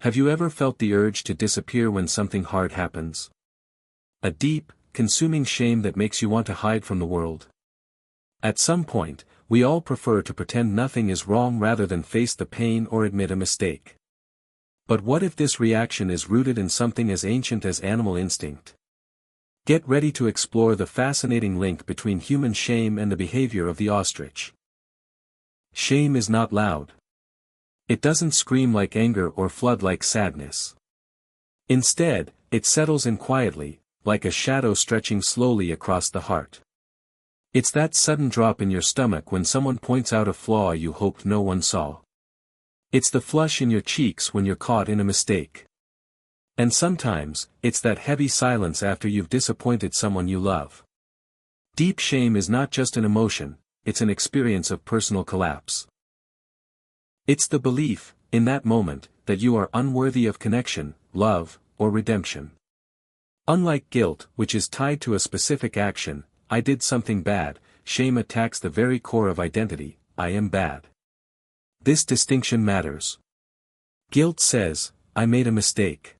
Have you ever felt the urge to disappear when something hard happens? A deep, consuming shame that makes you want to hide from the world. At some point, we all prefer to pretend nothing is wrong rather than face the pain or admit a mistake. But what if this reaction is rooted in something as ancient as animal instinct? Get ready to explore the fascinating link between human shame and the behavior of the ostrich. Shame is not loud. It doesn't scream like anger or flood like sadness. Instead, it settles in quietly, like a shadow stretching slowly across the heart. It's that sudden drop in your stomach when someone points out a flaw you hoped no one saw. It's the flush in your cheeks when you're caught in a mistake. And sometimes, it's that heavy silence after you've disappointed someone you love. Deep shame is not just an emotion, it's an experience of personal collapse. It's the belief, in that moment, that you are unworthy of connection, love, or redemption. Unlike guilt, which is tied to a specific action, I did something bad, shame attacks the very core of identity, I am bad. This distinction matters. Guilt says, I made a mistake.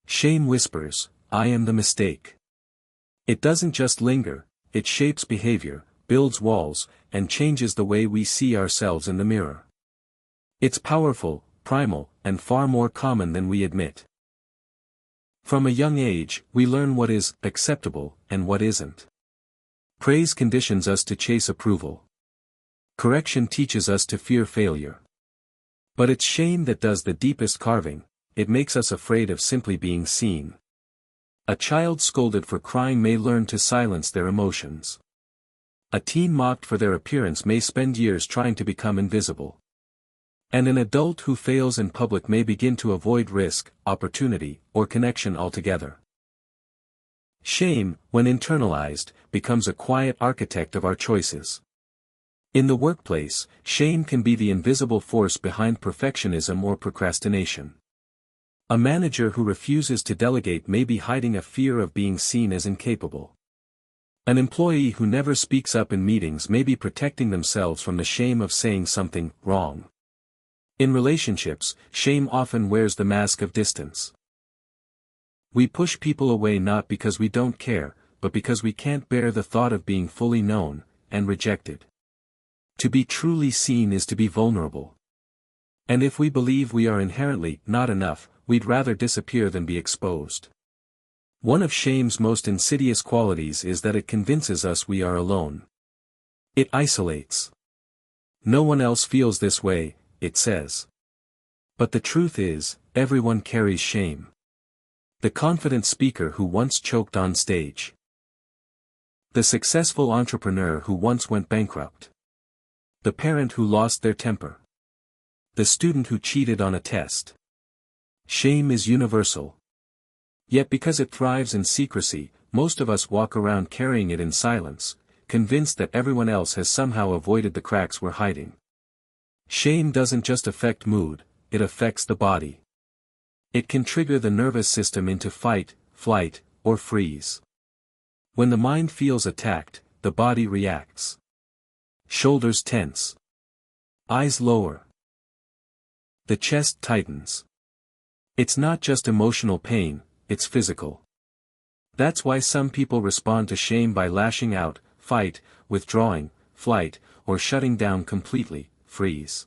Shame whispers, I am the mistake. It doesn't just linger, it shapes behavior, builds walls, and changes the way we see ourselves in the mirror. It's powerful, primal, and far more common than we admit. From a young age, we learn what is acceptable and what isn't. Praise conditions us to chase approval. Correction teaches us to fear failure. But it's shame that does the deepest carving, it makes us afraid of simply being seen. A child scolded for crying may learn to silence their emotions. A teen mocked for their appearance may spend years trying to become invisible. And an adult who fails in public may begin to avoid risk, opportunity, or connection altogether. Shame, when internalized, becomes a quiet architect of our choices. In the workplace, shame can be the invisible force behind perfectionism or procrastination. A manager who refuses to delegate may be hiding a fear of being seen as incapable. An employee who never speaks up in meetings may be protecting themselves from the shame of saying something wrong. In relationships, shame often wears the mask of distance. We push people away not because we don't care, but because we can't bear the thought of being fully known, and rejected. To be truly seen is to be vulnerable. And if we believe we are inherently not enough, we'd rather disappear than be exposed. One of shame's most insidious qualities is that it convinces us we are alone. It isolates. No one else feels this way, it says. But the truth is, everyone carries shame. The confident speaker who once choked on stage. The successful entrepreneur who once went bankrupt. The parent who lost their temper. The student who cheated on a test. Shame is universal. Yet because it thrives in secrecy, most of us walk around carrying it in silence, convinced that everyone else has somehow avoided the cracks we're hiding. Shame doesn't just affect mood, it affects the body. It can trigger the nervous system into fight, flight, or freeze. When the mind feels attacked, the body reacts. Shoulders tense. Eyes lower. The chest tightens. It's not just emotional pain, it's physical. That's why some people respond to shame by lashing out, fight, withdrawing, flight, or shutting down completely, freeze.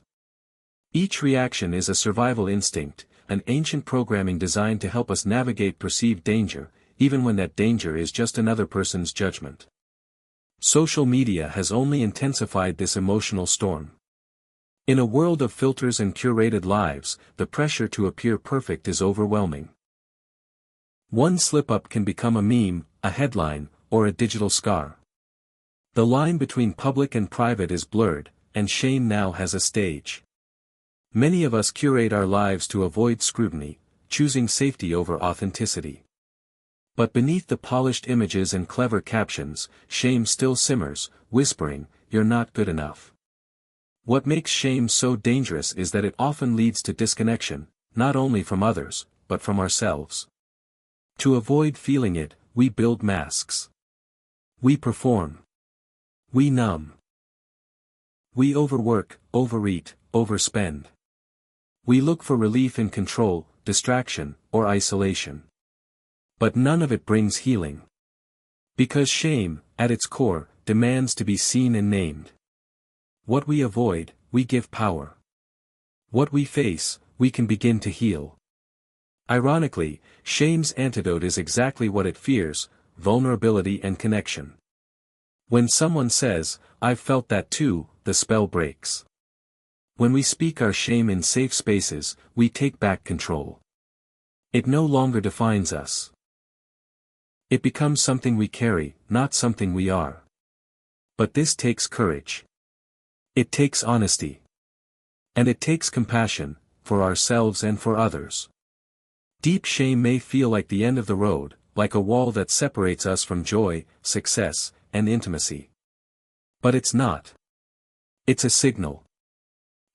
Each reaction is a survival instinct, an ancient programming designed to help us navigate perceived danger, even when that danger is just another person's judgment. Social media has only intensified this emotional storm. In a world of filters and curated lives, the pressure to appear perfect is overwhelming. One slip-up can become a meme, a headline, or a digital scar. The line between public and private is blurred, and shame now has a stage. Many of us curate our lives to avoid scrutiny, choosing safety over authenticity. But beneath the polished images and clever captions, shame still simmers, whispering, "You're not good enough." What makes shame so dangerous is that it often leads to disconnection, not only from others, but from ourselves. To avoid feeling it, we build masks. We perform. We numb. We overwork, overeat, overspend. We look for relief in control, distraction, or isolation. But none of it brings healing. Because shame, at its core, demands to be seen and named. What we avoid, we give power. What we face, we can begin to heal. Ironically, shame's antidote is exactly what it fears: vulnerability and connection. When someone says, "I've felt that too," the spell breaks. When we speak our shame in safe spaces, we take back control. It no longer defines us. It becomes something we carry, not something we are. But this takes courage. It takes honesty. And it takes compassion, for ourselves and for others. Deep shame may feel like the end of the road, like a wall that separates us from joy, success, and intimacy. But it's not. It's a signal.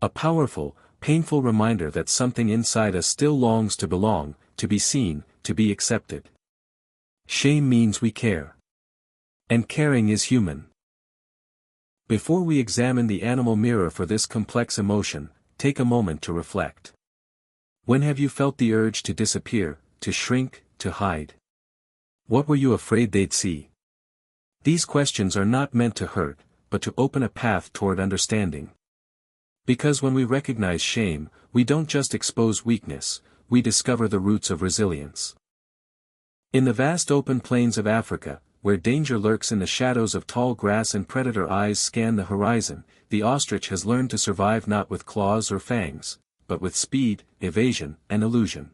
A powerful, painful reminder that something inside us still longs to belong, to be seen, to be accepted. Shame means we care. And caring is human. Before we examine the animal mirror for this complex emotion, take a moment to reflect. When have you felt the urge to disappear, to shrink, to hide? What were you afraid they'd see? These questions are not meant to hurt, but to open a path toward understanding. Because when we recognize shame, we don't just expose weakness, we discover the roots of resilience. In the vast open plains of Africa, where danger lurks in the shadows of tall grass and predator eyes scan the horizon, the ostrich has learned to survive not with claws or fangs, but with speed, evasion, and illusion.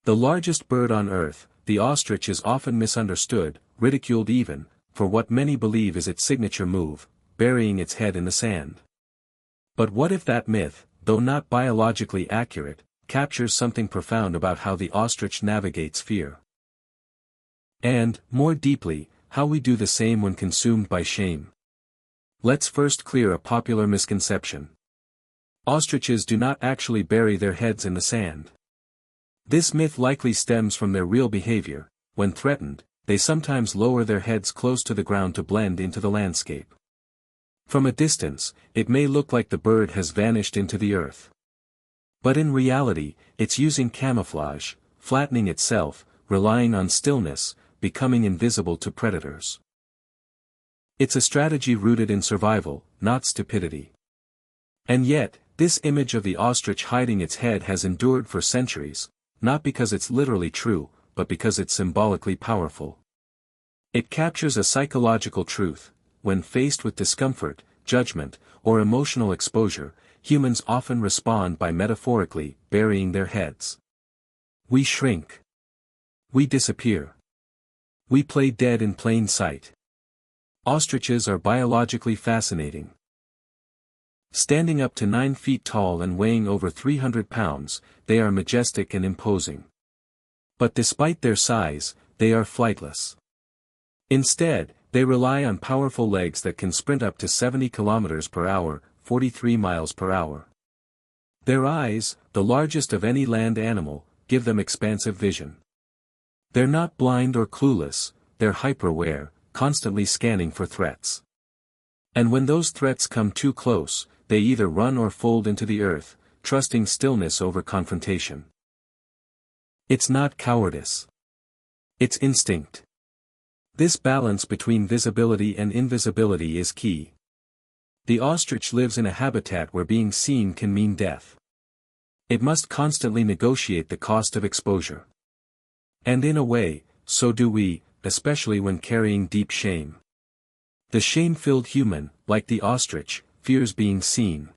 The largest bird on earth, the ostrich is often misunderstood, ridiculed even, for what many believe is its signature move, burying its head in the sand. But what if that myth, though not biologically accurate, captures something profound about how the ostrich navigates fear? And, more deeply, how we do the same when consumed by shame. Let's first clear a popular misconception. Ostriches do not actually bury their heads in the sand. This myth likely stems from their real behavior. When threatened, they sometimes lower their heads close to the ground to blend into the landscape. From a distance, it may look like the bird has vanished into the earth. But in reality, it's using camouflage, flattening itself, relying on stillness, becoming invisible to predators. It's a strategy rooted in survival, not stupidity. And yet, this image of the ostrich hiding its head has endured for centuries, not because it's literally true, but because it's symbolically powerful. It captures a psychological truth: when faced with discomfort, judgment, or emotional exposure, humans often respond by metaphorically burying their heads. We shrink. We disappear. We play dead in plain sight. Ostriches are biologically fascinating. Standing up to 9 feet tall and weighing over 300 pounds, they are majestic and imposing. But despite their size, they are flightless. Instead, they rely on powerful legs that can sprint up to 70 kilometers per hour, 43 miles per hour. Their eyes, the largest of any land animal, give them expansive vision. They're not blind or clueless, they're hyper-aware, constantly scanning for threats. And when those threats come too close, they either run or fold into the earth, trusting stillness over confrontation. It's not cowardice. It's instinct. This balance between visibility and invisibility is key. The ostrich lives in a habitat where being seen can mean death. It must constantly negotiate the cost of exposure. And in a way, so do we, especially when carrying deep shame. The shame-filled human, like the ostrich, fears being seen.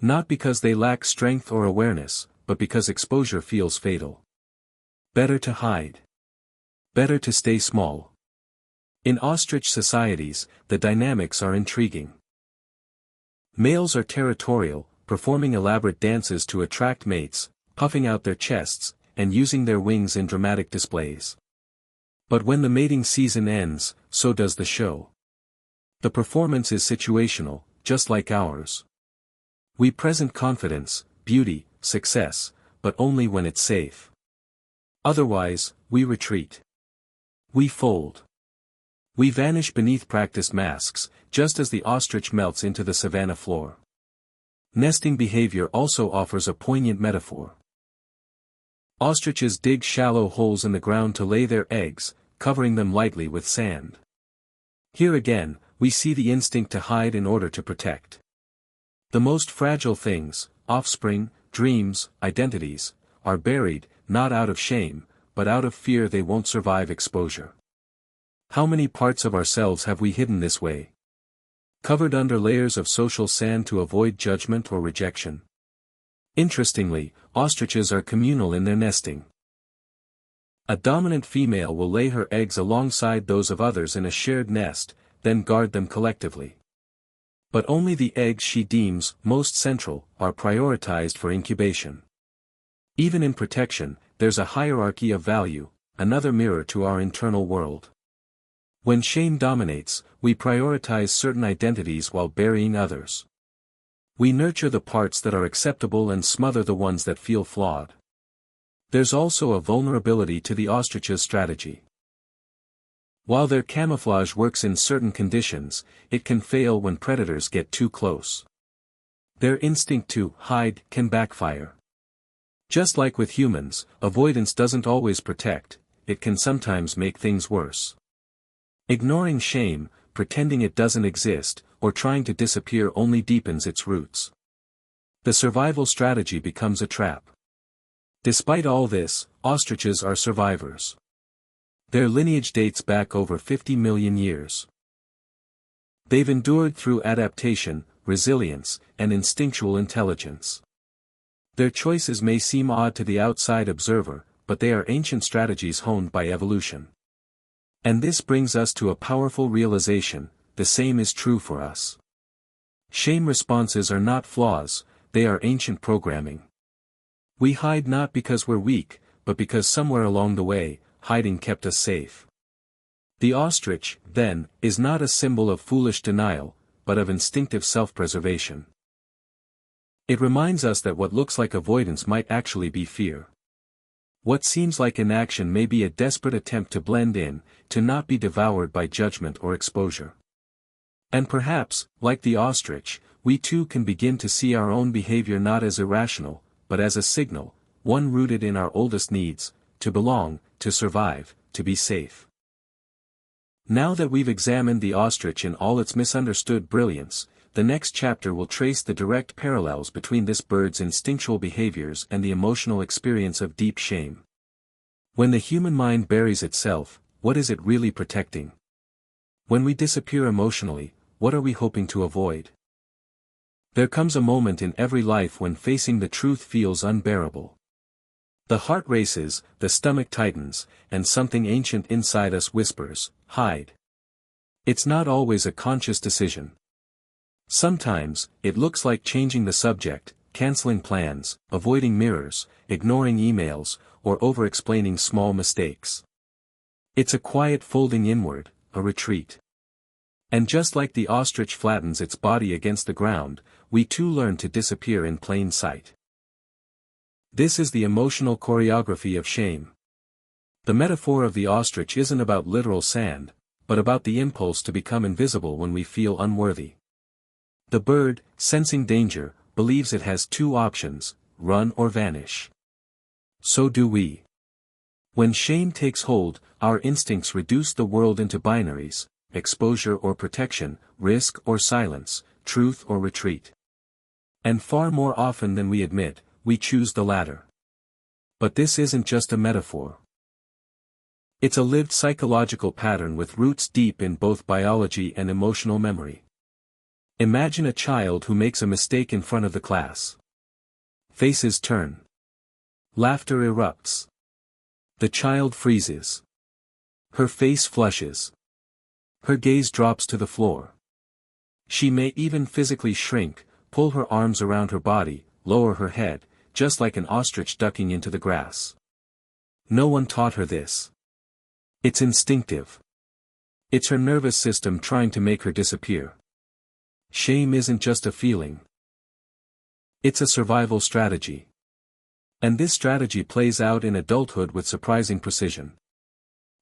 Not because they lack strength or awareness, but because exposure feels fatal. Better to hide. Better to stay small. In ostrich societies, the dynamics are intriguing. Males are territorial, performing elaborate dances to attract mates, puffing out their chests, and using their wings in dramatic displays. But when the mating season ends, so does the show. The performance is situational, just like ours. We present confidence, beauty, success, but only when it's safe. Otherwise, we retreat. We fold. We vanish beneath practiced masks, just as the ostrich melts into the savanna floor. Nesting behavior also offers a poignant metaphor. Ostriches dig shallow holes in the ground to lay their eggs, covering them lightly with sand. Here again, we see the instinct to hide in order to protect. The most fragile things, offspring, dreams, identities, are buried, not out of shame, but out of fear they won't survive exposure. How many parts of ourselves have we hidden this way? Covered under layers of social sand to avoid judgment or rejection. Interestingly, ostriches are communal in their nesting. A dominant female will lay her eggs alongside those of others in a shared nest, then guard them collectively. But only the eggs she deems most central are prioritized for incubation. Even in protection, there's a hierarchy of value, another mirror to our internal world. When shame dominates, we prioritize certain identities while burying others. We nurture the parts that are acceptable and smother the ones that feel flawed. There's also a vulnerability to the ostrich's strategy. While their camouflage works in certain conditions, it can fail when predators get too close. Their instinct to hide can backfire. Just like with humans, avoidance doesn't always protect, it can sometimes make things worse. Ignoring shame, pretending it doesn't exist, or trying to disappear only deepens its roots. The survival strategy becomes a trap. Despite all this, ostriches are survivors. Their lineage dates back over 50 million years. They've endured through adaptation, resilience, and instinctual intelligence. Their choices may seem odd to the outside observer, but they are ancient strategies honed by evolution. And this brings us to a powerful realization: the same is true for us. Shame responses are not flaws, they are ancient programming. We hide not because we're weak, but because somewhere along the way, hiding kept us safe. The ostrich, then, is not a symbol of foolish denial, but of instinctive self-preservation. It reminds us that what looks like avoidance might actually be fear. What seems like inaction may be a desperate attempt to blend in, to not be devoured by judgment or exposure. And perhaps, like the ostrich, we too can begin to see our own behavior not as irrational, but as a signal, one rooted in our oldest needs: to belong, to survive, to be safe. Now that we've examined the ostrich in all its misunderstood brilliance, the next chapter will trace the direct parallels between this bird's instinctual behaviors and the emotional experience of deep shame. When the human mind buries itself, what is it really protecting? When we disappear emotionally, what are we hoping to avoid? There comes a moment in every life when facing the truth feels unbearable. The heart races, the stomach tightens, and something ancient inside us whispers, "Hide." It's not always a conscious decision. Sometimes, it looks like changing the subject, canceling plans, avoiding mirrors, ignoring emails, or over-explaining small mistakes. It's a quiet folding inward, a retreat. And just like the ostrich flattens its body against the ground, we too learn to disappear in plain sight. This is the emotional choreography of shame. The metaphor of the ostrich isn't about literal sand, but about the impulse to become invisible when we feel unworthy. The bird, sensing danger, believes it has two options: run or vanish. So do we. When shame takes hold, our instincts reduce the world into binaries: exposure or protection, risk or silence, truth or retreat. And far more often than we admit, we choose the latter. But this isn't just a metaphor. It's a lived psychological pattern with roots deep in both biology and emotional memory. Imagine a child who makes a mistake in front of the class. Faces turn. Laughter erupts. The child freezes. Her face flushes. Her gaze drops to the floor. She may even physically shrink, pull her arms around her body, lower her head, just like an ostrich ducking into the grass. No one taught her this. It's instinctive. It's her nervous system trying to make her disappear. Shame isn't just a feeling. It's a survival strategy. And this strategy plays out in adulthood with surprising precision.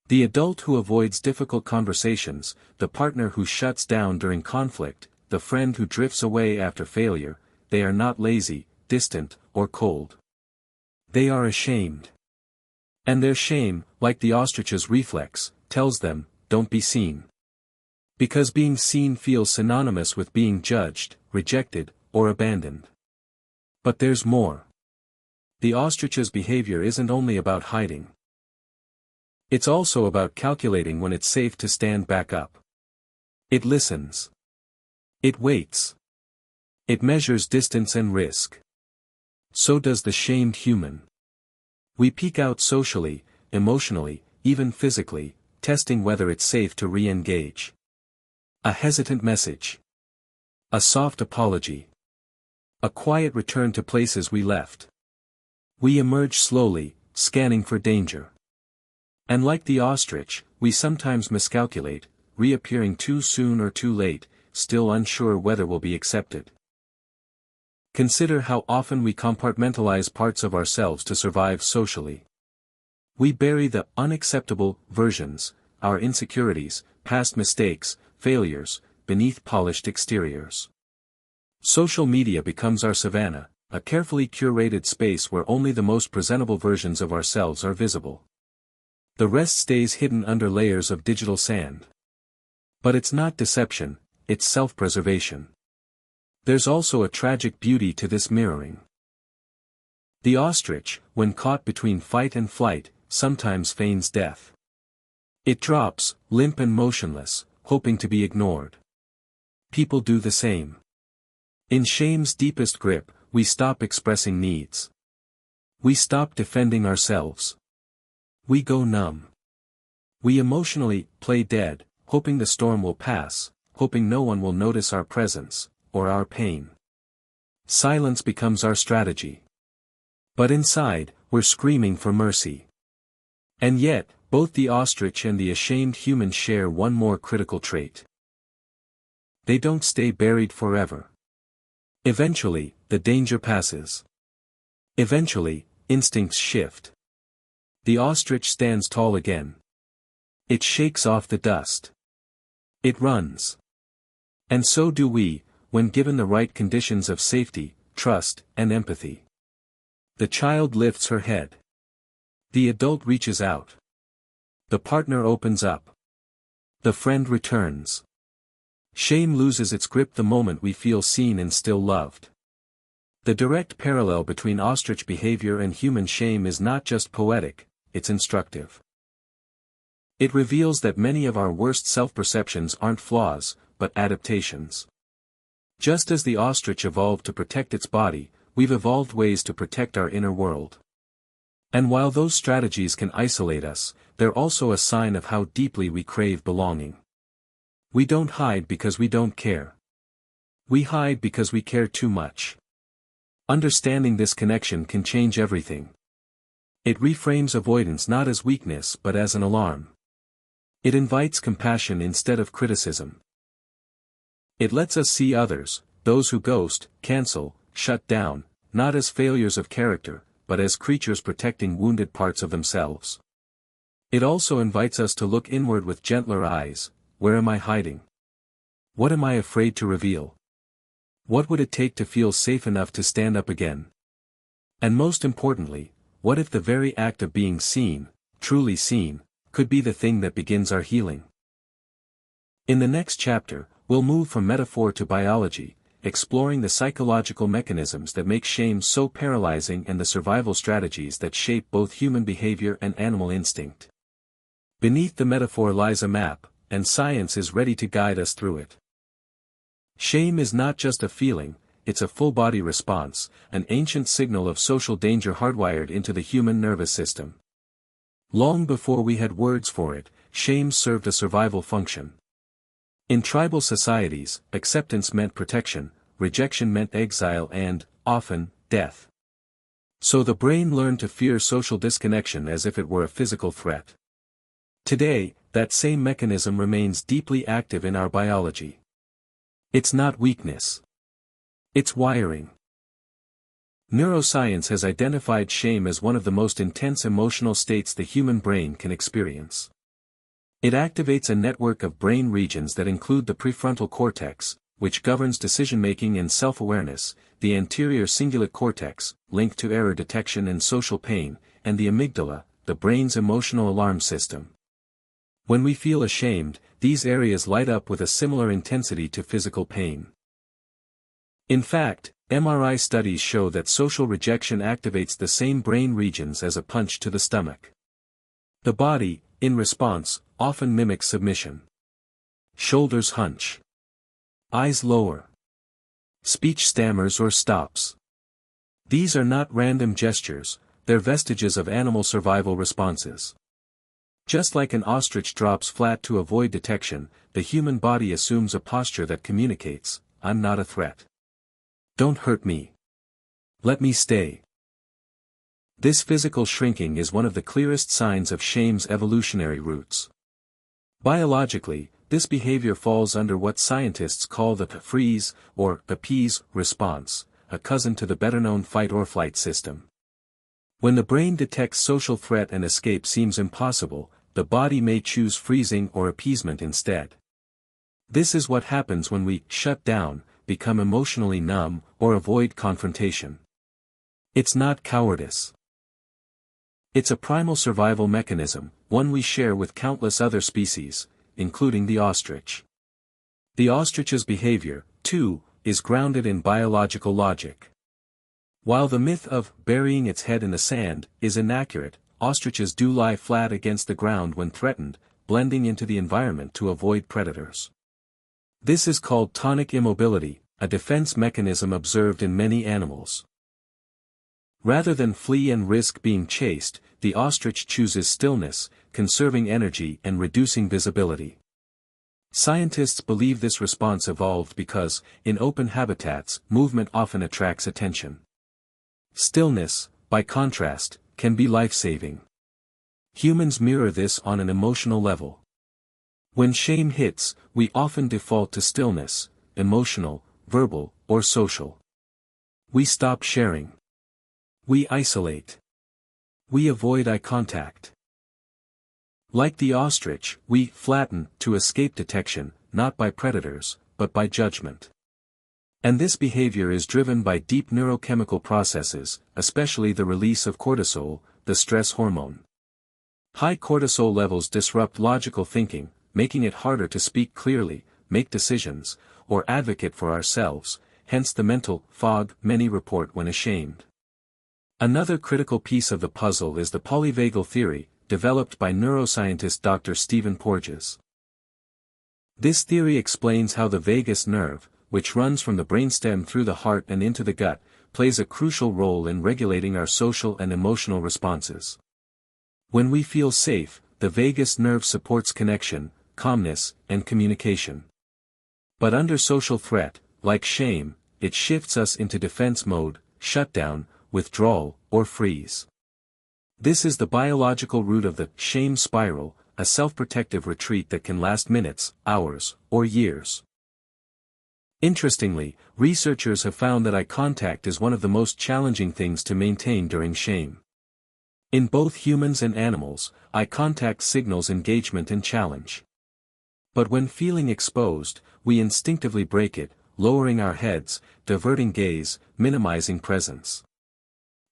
The adult who avoids difficult conversations, the partner who shuts down during conflict, the friend who drifts away after failure, they are not lazy, distant, or cold. They are ashamed. And their shame, like the ostrich's reflex, tells them, don't be seen. Because being seen feels synonymous with being judged, rejected, or abandoned. But there's more. The ostrich's behavior isn't only about hiding. It's also about calculating when it's safe to stand back up. It listens. It waits. It measures distance and risk. So does the shamed human. We peek out socially, emotionally, even physically, testing whether it's safe to re-engage. A hesitant message. A soft apology. A quiet return to places we left. We emerge slowly, scanning for danger. And like the ostrich, we sometimes miscalculate, reappearing too soon or too late, still unsure whether we'll be accepted. Consider how often we compartmentalize parts of ourselves to survive socially. We bury the unacceptable versions, our insecurities, past mistakes, failures, beneath polished exteriors. Social media becomes our savanna, a carefully curated space where only the most presentable versions of ourselves are visible. The rest stays hidden under layers of digital sand. But it's not deception, it's self-preservation. There's also a tragic beauty to this mirroring. The ostrich, when caught between fight and flight, sometimes feigns death. It drops, limp and motionless, hoping to be ignored. People do the same. In shame's deepest grip, we stop expressing needs. We stop defending ourselves. We go numb. We emotionally play dead, hoping the storm will pass, hoping no one will notice our presence, or our pain. Silence becomes our strategy. But inside, we're screaming for mercy. And yet, both the ostrich and the ashamed human share one more critical trait. They don't stay buried forever. Eventually, the danger passes. Eventually, instincts shift. The ostrich stands tall again. It shakes off the dust. It runs. And so do we, when given the right conditions of safety, trust, and empathy. The child lifts her head. The adult reaches out. The partner opens up. The friend returns. Shame loses its grip the moment we feel seen and still loved. The direct parallel between ostrich behavior and human shame is not just poetic, it's instructive. It reveals that many of our worst self-perceptions aren't flaws, but adaptations. Just as the ostrich evolved to protect its body, we've evolved ways to protect our inner world. And while those strategies can isolate us, they're also a sign of how deeply we crave belonging. We don't hide because we don't care. We hide because we care too much. Understanding this connection can change everything. It reframes avoidance not as weakness but as an alarm. It invites compassion instead of criticism. It lets us see others, those who ghost, cancel, shut down, not as failures of character, but as creatures protecting wounded parts of themselves. It also invites us to look inward with gentler eyes. Where am I hiding? What am I afraid to reveal? What would it take to feel safe enough to stand up again? And most importantly, what if the very act of being seen, truly seen, could be the thing that begins our healing? In the next chapter, we'll move from metaphor to biology, exploring the psychological mechanisms that make shame so paralyzing and the survival strategies that shape both human behavior and animal instinct. Beneath the metaphor lies a map, and science is ready to guide us through it. Shame is not just a feeling, it's a full-body response, an ancient signal of social danger hardwired into the human nervous system. Long before we had words for it, shame served a survival function. In tribal societies, acceptance meant protection, rejection meant exile and, often, death. So the brain learned to fear social disconnection as if it were a physical threat. Today, that same mechanism remains deeply active in our biology. It's not weakness. It's wiring. Neuroscience has identified shame as one of the most intense emotional states the human brain can experience. It activates a network of brain regions that include the prefrontal cortex, which governs decision-making and self-awareness, the anterior cingulate cortex, linked to error detection and social pain, and the amygdala, the brain's emotional alarm system. When we feel ashamed, these areas light up with a similar intensity to physical pain. In fact, MRI studies show that social rejection activates the same brain regions as a punch to the stomach. The body, in response, often mimics submission. Shoulders hunch. Eyes lower. Speech stammers or stops. These are not random gestures, they're vestiges of animal survival responses. Just like an ostrich drops flat to avoid detection, the human body assumes a posture that communicates, "I'm not a threat. Don't hurt me. Let me stay." This physical shrinking is one of the clearest signs of shame's evolutionary roots. Biologically, this behavior falls under what scientists call the freeze, or appease, response, a cousin to the better-known fight-or-flight system. When the brain detects social threat and escape seems impossible, the body may choose freezing or appeasement instead. This is what happens when we shut down, become emotionally numb, or avoid confrontation. It's not cowardice. It's a primal survival mechanism, one we share with countless other species, including the ostrich. The ostrich's behavior, too, is grounded in biological logic. While the myth of burying its head in the sand is inaccurate, ostriches do lie flat against the ground when threatened, blending into the environment to avoid predators. This is called tonic immobility, a defense mechanism observed in many animals. Rather than flee and risk being chased, the ostrich chooses stillness, conserving energy and reducing visibility. Scientists believe this response evolved because, in open habitats, movement often attracts attention. Stillness, by contrast, can be life-saving. Humans mirror this on an emotional level. When shame hits, we often default to stillness, emotional, verbal, or social. We stop sharing. We isolate. We avoid eye contact. Like the ostrich, we flatten to escape detection, not by predators, but by judgment. And this behavior is driven by deep neurochemical processes, especially the release of cortisol, the stress hormone. High cortisol levels disrupt logical thinking, making it harder to speak clearly, make decisions, or advocate for ourselves, hence the mental fog many report when ashamed. Another critical piece of the puzzle is the polyvagal theory, developed by neuroscientist Dr. Stephen Porges. This theory explains how the vagus nerve, which runs from the brainstem through the heart and into the gut, plays a crucial role in regulating our social and emotional responses. When we feel safe, the vagus nerve supports connection, calmness, and communication. But under social threat, like shame, it shifts us into defense mode, shutdown, withdrawal, or freeze. This is the biological root of the shame spiral, a self-protective retreat that can last minutes, hours, or years. Interestingly, researchers have found that eye contact is one of the most challenging things to maintain during shame. In both humans and animals, eye contact signals engagement and challenge. But when feeling exposed, we instinctively break it, lowering our heads, diverting gaze, minimizing presence.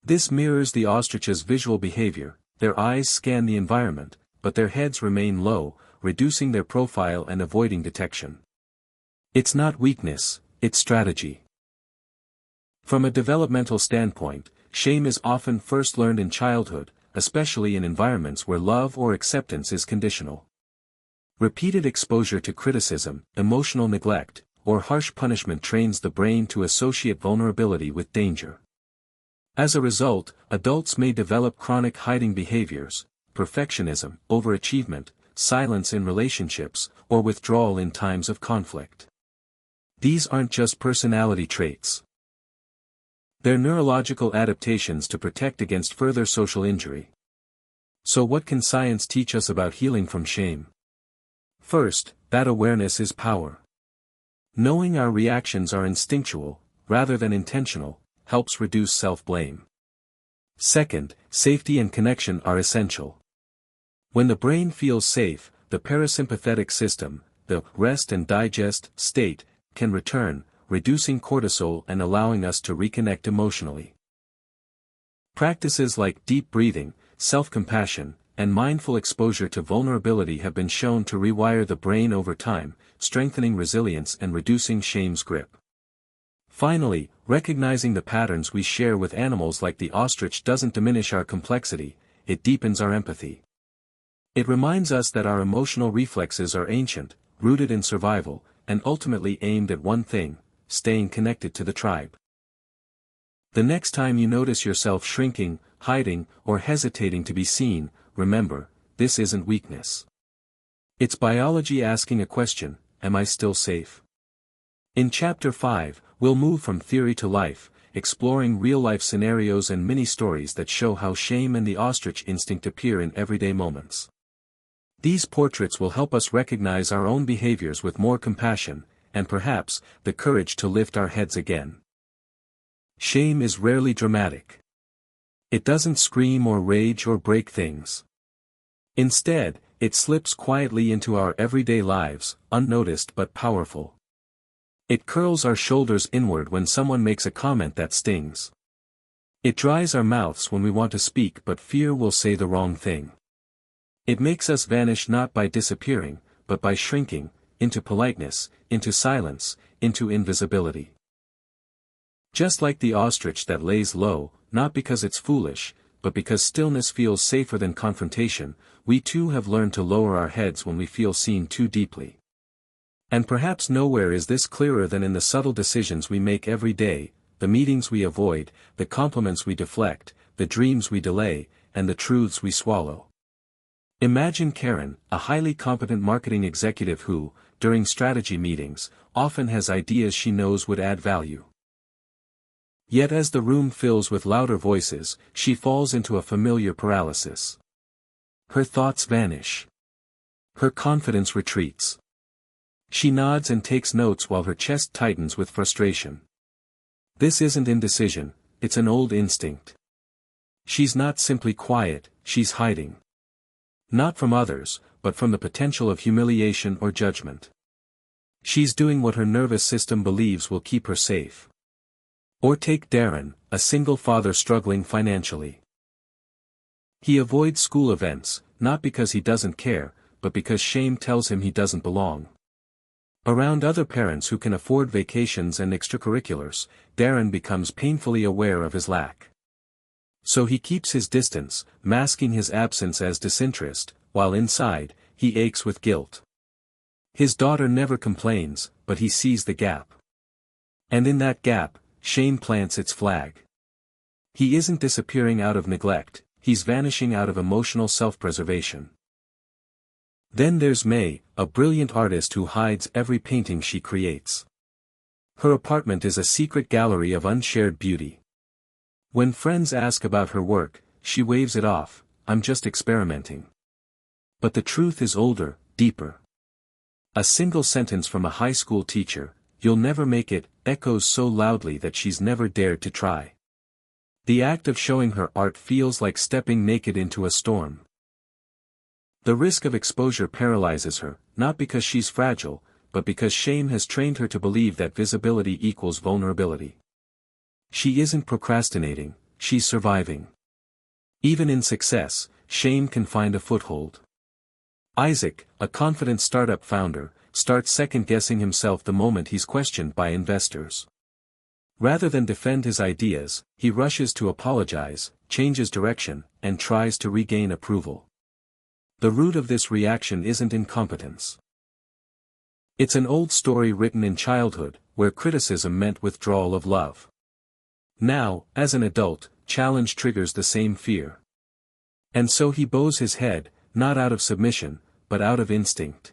This mirrors the ostrich's visual behavior. Their eyes scan the environment, but their heads remain low, reducing their profile and avoiding detection. It's not weakness, it's strategy. From a developmental standpoint, shame is often first learned in childhood, especially in environments where love or acceptance is conditional. Repeated exposure to criticism, emotional neglect, or harsh punishment trains the brain to associate vulnerability with danger. As a result, adults may develop chronic hiding behaviors, perfectionism, overachievement, silence in relationships, or withdrawal in times of conflict. These aren't just personality traits. They're neurological adaptations to protect against further social injury. So what can science teach us about healing from shame? First, that awareness is power. Knowing our reactions are instinctual, rather than intentional, helps reduce self-blame. Second, safety and connection are essential. When the brain feels safe, the parasympathetic system, the rest and digest state, can return, reducing cortisol and allowing us to reconnect emotionally. Practices like deep breathing, self-compassion, and mindful exposure to vulnerability have been shown to rewire the brain over time, strengthening resilience and reducing shame's grip. Finally, recognizing the patterns we share with animals like the ostrich doesn't diminish our complexity, it deepens our empathy. It reminds us that our emotional reflexes are ancient, rooted in survival, and ultimately aimed at one thing: staying connected to the tribe. The next time you notice yourself shrinking, hiding, or hesitating to be seen, remember, this isn't weakness. It's biology asking a question: am I still safe? In Chapter 5, we'll move from theory to life, exploring real-life scenarios and mini-stories that show how shame and the ostrich instinct appear in everyday moments. These portraits will help us recognize our own behaviors with more compassion, and perhaps, the courage to lift our heads again. Shame is rarely dramatic. It doesn't scream or rage or break things. Instead, it slips quietly into our everyday lives, unnoticed but powerful. It curls our shoulders inward when someone makes a comment that stings. It dries our mouths when we want to speak but fear we'll say the wrong thing. It makes us vanish not by disappearing, but by shrinking, into politeness, into silence, into invisibility. Just like the ostrich that lays low, not because it's foolish, but because stillness feels safer than confrontation, we too have learned to lower our heads when we feel seen too deeply. And perhaps nowhere is this clearer than in the subtle decisions we make every day, the meetings we avoid, the compliments we deflect, the dreams we delay, and the truths we swallow. Imagine Karen, a highly competent marketing executive who, during strategy meetings, often has ideas she knows would add value. Yet as the room fills with louder voices, she falls into a familiar paralysis. Her thoughts vanish. Her confidence retreats. She nods and takes notes while her chest tightens with frustration. This isn't indecision, it's an old instinct. She's not simply quiet, she's hiding. Not from others, but from the potential of humiliation or judgment. She's doing what her nervous system believes will keep her safe. Or take Darren, a single father struggling financially. He avoids school events, not because he doesn't care, but because shame tells him he doesn't belong. Around other parents who can afford vacations and extracurriculars, Darren becomes painfully aware of his lack. So he keeps his distance, masking his absence as disinterest, while inside, he aches with guilt. His daughter never complains, but he sees the gap. And in that gap, shame plants its flag. He isn't disappearing out of neglect, he's vanishing out of emotional self-preservation. Then there's May, a brilliant artist who hides every painting she creates. Her apartment is a secret gallery of unshared beauty. When friends ask about her work, she waves it off, I'm just experimenting. But the truth is older, deeper. A single sentence from a high school teacher, "You'll never make it," echoes so loudly that she's never dared to try. The act of showing her art feels like stepping naked into a storm. The risk of exposure paralyzes her, not because she's fragile, but because shame has trained her to believe that visibility equals vulnerability. She isn't procrastinating, she's surviving. Even in success, shame can find a foothold. Isaac, a confident startup founder, starts second-guessing himself the moment he's questioned by investors. Rather than defend his ideas, he rushes to apologize, changes direction, and tries to regain approval. The root of this reaction isn't incompetence. It's an old story written in childhood, where criticism meant withdrawal of love. Now, as an adult, challenge triggers the same fear. And so he bows his head, not out of submission, but out of instinct.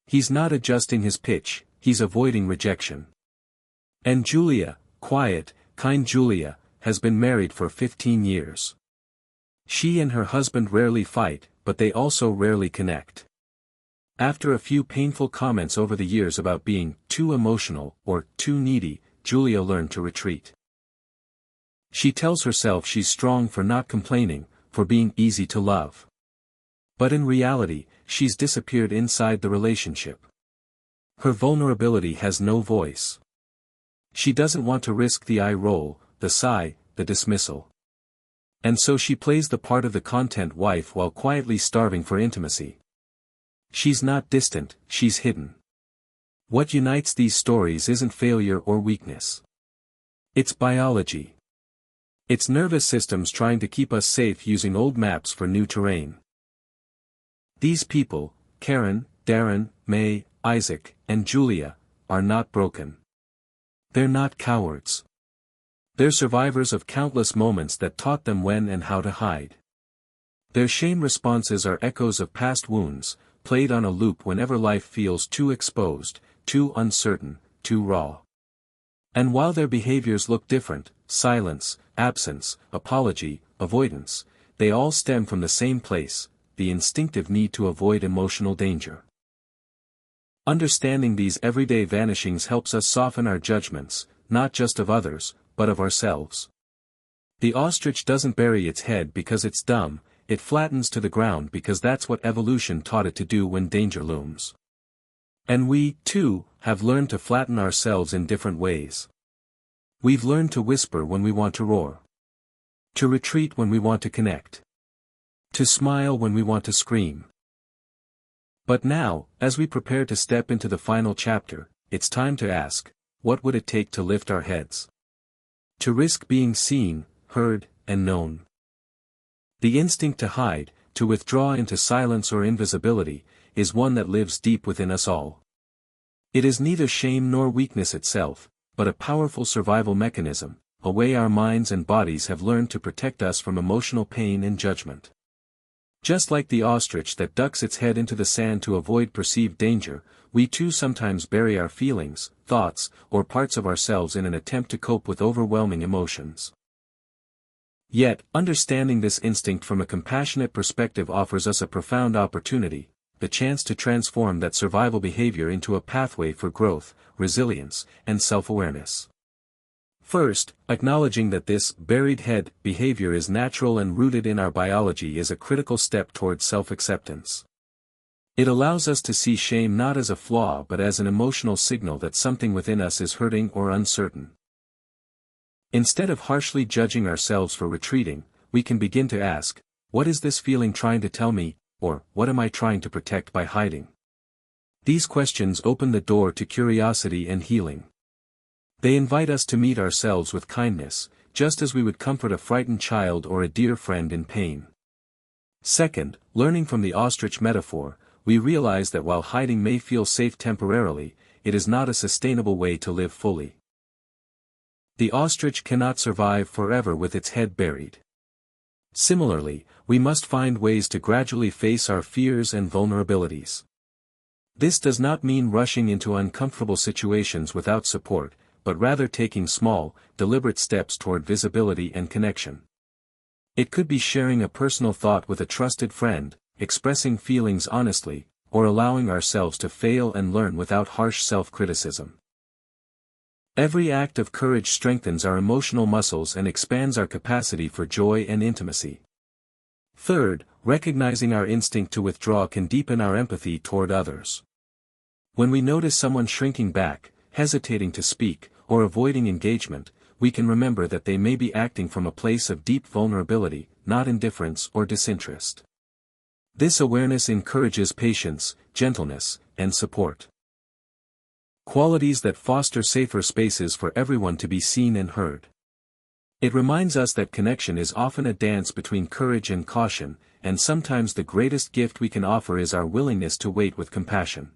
He's not adjusting his pitch, he's avoiding rejection. And Julia, quiet, kind Julia, has been married for 15 years. She and her husband rarely fight, but they also rarely connect. After a few painful comments over the years about being too emotional or too needy, Julia learned to retreat. She tells herself she's strong for not complaining, for being easy to love. But in reality, she's disappeared inside the relationship. Her vulnerability has no voice. She doesn't want to risk the eye roll, the sigh, the dismissal. And so she plays the part of the content wife while quietly starving for intimacy. She's not distant, she's hidden. What unites these stories isn't failure or weakness. It's biology. It's nervous systems trying to keep us safe using old maps for new terrain. These people, Karen, Darren, May, Isaac, and Julia, are not broken. They're not cowards. They're survivors of countless moments that taught them when and how to hide. Their shame responses are echoes of past wounds, played on a loop whenever life feels too exposed, too uncertain, too raw. And while their behaviors look different, silence, absence, apology, avoidance, they all stem from the same place, the instinctive need to avoid emotional danger. Understanding these everyday vanishings helps us soften our judgments, not just of others, but of ourselves. The ostrich doesn't bury its head because it's dumb, it flattens to the ground because that's what evolution taught it to do when danger looms. And we, too, have learned to flatten ourselves in different ways. We've learned to whisper when we want to roar. To retreat when we want to connect. To smile when we want to scream. But now, as we prepare to step into the final chapter, it's time to ask, what would it take to lift our heads? To risk being seen, heard, and known. The instinct to hide, to withdraw into silence or invisibility, is one that lives deep within us all. It is neither shame nor weakness itself, but a powerful survival mechanism, a way our minds and bodies have learned to protect us from emotional pain and judgment. Just like the ostrich that ducks its head into the sand to avoid perceived danger, we too sometimes bury our feelings, thoughts, or parts of ourselves in an attempt to cope with overwhelming emotions. Yet, understanding this instinct from a compassionate perspective offers us a profound opportunity, the chance to transform that survival behavior into a pathway for growth, resilience, and self-awareness. First, acknowledging that this buried head behavior is natural and rooted in our biology is a critical step toward self-acceptance. It allows us to see shame not as a flaw but as an emotional signal that something within us is hurting or uncertain. Instead of harshly judging ourselves for retreating, we can begin to ask, what is this feeling trying to tell me, or what am I trying to protect by hiding? These questions open the door to curiosity and healing. They invite us to meet ourselves with kindness, just as we would comfort a frightened child or a dear friend in pain. Second, learning from the ostrich metaphor, we realize that while hiding may feel safe temporarily, it is not a sustainable way to live fully. The ostrich cannot survive forever with its head buried. Similarly, we must find ways to gradually face our fears and vulnerabilities. This does not mean rushing into uncomfortable situations without support, but rather taking small, deliberate steps toward visibility and connection. It could be sharing a personal thought with a trusted friend, expressing feelings honestly, or allowing ourselves to fail and learn without harsh self-criticism. Every act of courage strengthens our emotional muscles and expands our capacity for joy and intimacy. Third, recognizing our instinct to withdraw can deepen our empathy toward others. When we notice someone shrinking back, hesitating to speak, or avoiding engagement, we can remember that they may be acting from a place of deep vulnerability, not indifference or disinterest. This awareness encourages patience, gentleness, and support. Qualities that foster safer spaces for everyone to be seen and heard. It reminds us that connection is often a dance between courage and caution, and sometimes the greatest gift we can offer is our willingness to wait with compassion.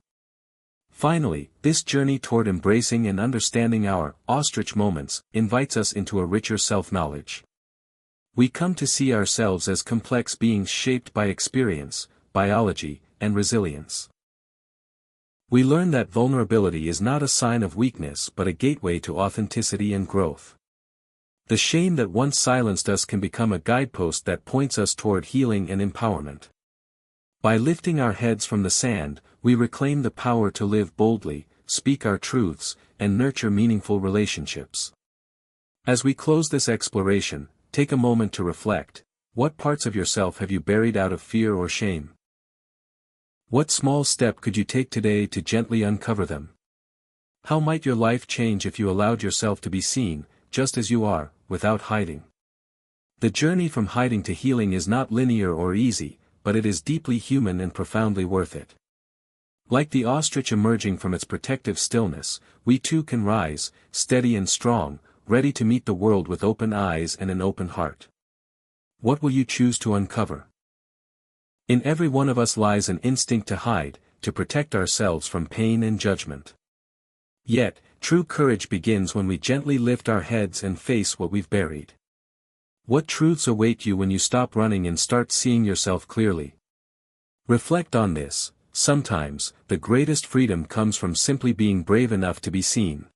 Finally, this journey toward embracing and understanding our ostrich moments invites us into a richer self-knowledge. We come to see ourselves as complex beings shaped by experience, biology, and resilience. We learn that vulnerability is not a sign of weakness but a gateway to authenticity and growth. The shame that once silenced us can become a guidepost that points us toward healing and empowerment. By lifting our heads from the sand, we reclaim the power to live boldly, speak our truths, and nurture meaningful relationships. As we close this exploration, take a moment to reflect, what parts of yourself have you buried out of fear or shame? What small step could you take today to gently uncover them? How might your life change if you allowed yourself to be seen, just as you are, without hiding? The journey from hiding to healing is not linear or easy, but it is deeply human and profoundly worth it. Like the ostrich emerging from its protective stillness, we too can rise, steady and strong, ready to meet the world with open eyes and an open heart. What will you choose to uncover? In every one of us lies an instinct to hide, to protect ourselves from pain and judgment. Yet, true courage begins when we gently lift our heads and face what we've buried. What truths await you when you stop running and start seeing yourself clearly? Reflect on this. Sometimes, the greatest freedom comes from simply being brave enough to be seen.